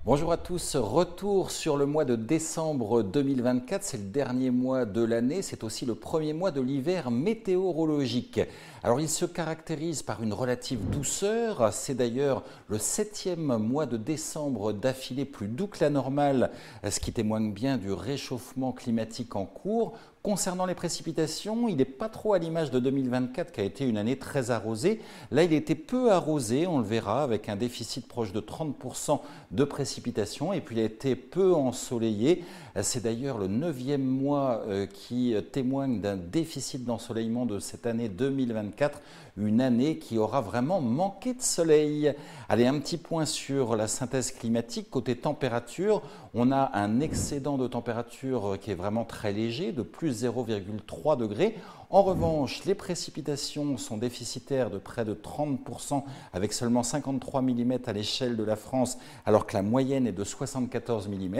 Bonjour à tous, retour sur le mois de décembre 2024, c'est le dernier mois de l'année, c'est aussi le premier mois de l'hiver météorologique. Alors il se caractérise par une relative douceur, c'est d'ailleurs le 7e mois de décembre d'affilée plus doux que la normale, ce qui témoigne bien du réchauffement climatique en cours. Concernant les précipitations, il n'est pas trop à l'image de 2024 qui a été une année très arrosée. Là, il était peu arrosé, on le verra, avec un déficit proche de 30% de précipitations. Et puis, il a été peu ensoleillé. C'est d'ailleurs le 9e mois qui témoigne d'un déficit d'ensoleillement de cette année 2024. Une année qui aura vraiment manqué de soleil. Allez, un petit point sur la synthèse climatique. Côté température, on a un excédent de température qui est vraiment très léger, de plus 0,3 degrés. En revanche, les précipitations sont déficitaires de près de 30%, avec seulement 53 mm à l'échelle de la France, alors que la moyenne est de 74 mm.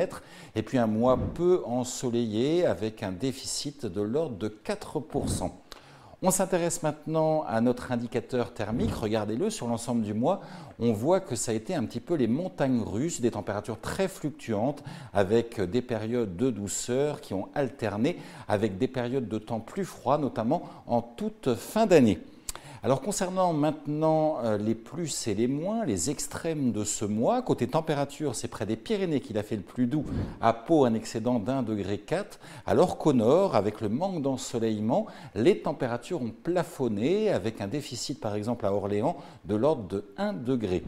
Et puis un mois peu ensoleillé, avec un déficit de l'ordre de 4%. On s'intéresse maintenant à notre indicateur thermique. Regardez-le sur l'ensemble du mois. On voit que ça a été un petit peu les montagnes russes, des températures très fluctuantes avec des périodes de douceur qui ont alterné avec des périodes de temps plus froid, notamment en toute fin d'année. Alors concernant maintenant les plus et les moins, les extrêmes de ce mois, côté température, c'est près des Pyrénées qu'il a fait le plus doux, à Pau un excédent d'1,4 degré, alors qu'au nord, avec le manque d'ensoleillement, les températures ont plafonné avec un déficit par exemple à Orléans de l'ordre de 1 degré.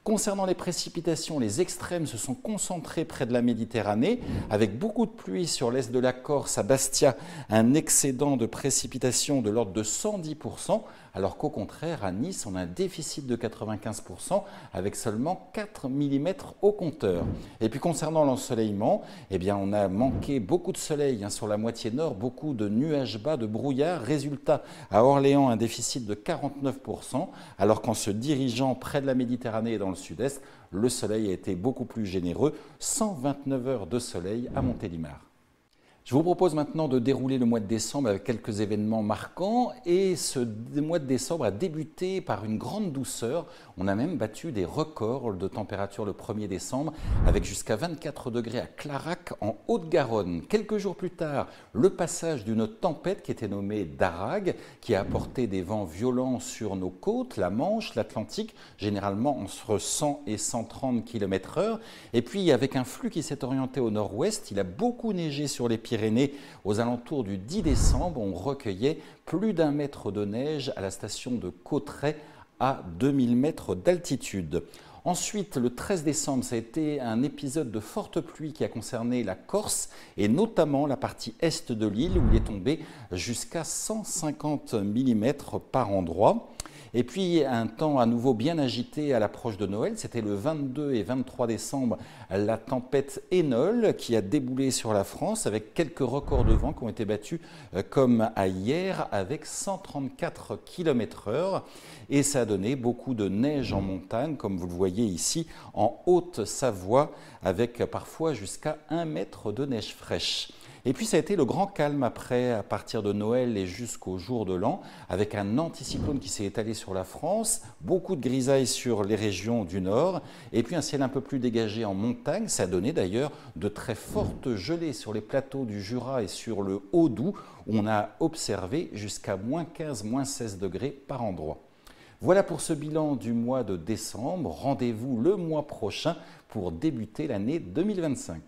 Concernant les précipitations, les extrêmes se sont concentrés près de la Méditerranée, avec beaucoup de pluie sur l'est de la Corse, à Bastia, un excédent de précipitations de l'ordre de 110%, alors qu'au contraire, à Nice, on a un déficit de 95%, avec seulement 4 mm au compteur. Et puis concernant l'ensoleillement, eh bien, on a manqué beaucoup de soleil sur la moitié nord, beaucoup de nuages bas, de brouillard. Résultat, à Orléans, un déficit de 49%, alors qu'en se dirigeant près de la Méditerranée et dans le sud-est, le soleil a été beaucoup plus généreux, 129 heures de soleil à Montélimar. Je vous propose maintenant de dérouler le mois de décembre avec quelques événements marquants et ce mois de décembre a débuté par une grande douceur. On a même battu des records de température le 1er décembre avec jusqu'à 24 degrés à Clarac en Haute-Garonne. Quelques jours plus tard, le passage d'une tempête qui était nommée Darag qui a apporté des vents violents sur nos côtes, la Manche, l'Atlantique, généralement entre 100 et 130 km/h. Et puis avec un flux qui s'est orienté au nord-ouest, il a beaucoup neigé sur les Pyrénées aux alentours du 10 décembre. On recueillait plus d'1 mètre de neige à la station de Cauterets à 2000 mètres d'altitude. Ensuite, le 13 décembre, ça a été un épisode de forte pluie qui a concerné la Corse et notamment la partie est de l'île où il est tombé jusqu'à 150 mm par endroit. Et puis un temps à nouveau bien agité à l'approche de Noël, c'était le 22 et 23 décembre, la tempête Énole qui a déboulé sur la France avec quelques records de vent qui ont été battus comme à hier avec 134 km/h. Et ça a donné beaucoup de neige en montagne, comme vous le voyez ici, en Haute-Savoie, avec parfois jusqu'à 1 mètre de neige fraîche. Et puis ça a été le grand calme après, à partir de Noël et jusqu'au jour de l'an, avec un anticyclone qui s'est étalé sur la France, beaucoup de grisailles sur les régions du nord, et puis un ciel un peu plus dégagé en montagne. Ça a donné d'ailleurs de très fortes gelées sur les plateaux du Jura et sur le Haut-Doubs, où on a observé jusqu'à -15, -16 degrés par endroit. Voilà pour ce bilan du mois de décembre. Rendez-vous le mois prochain pour débuter l'année 2025.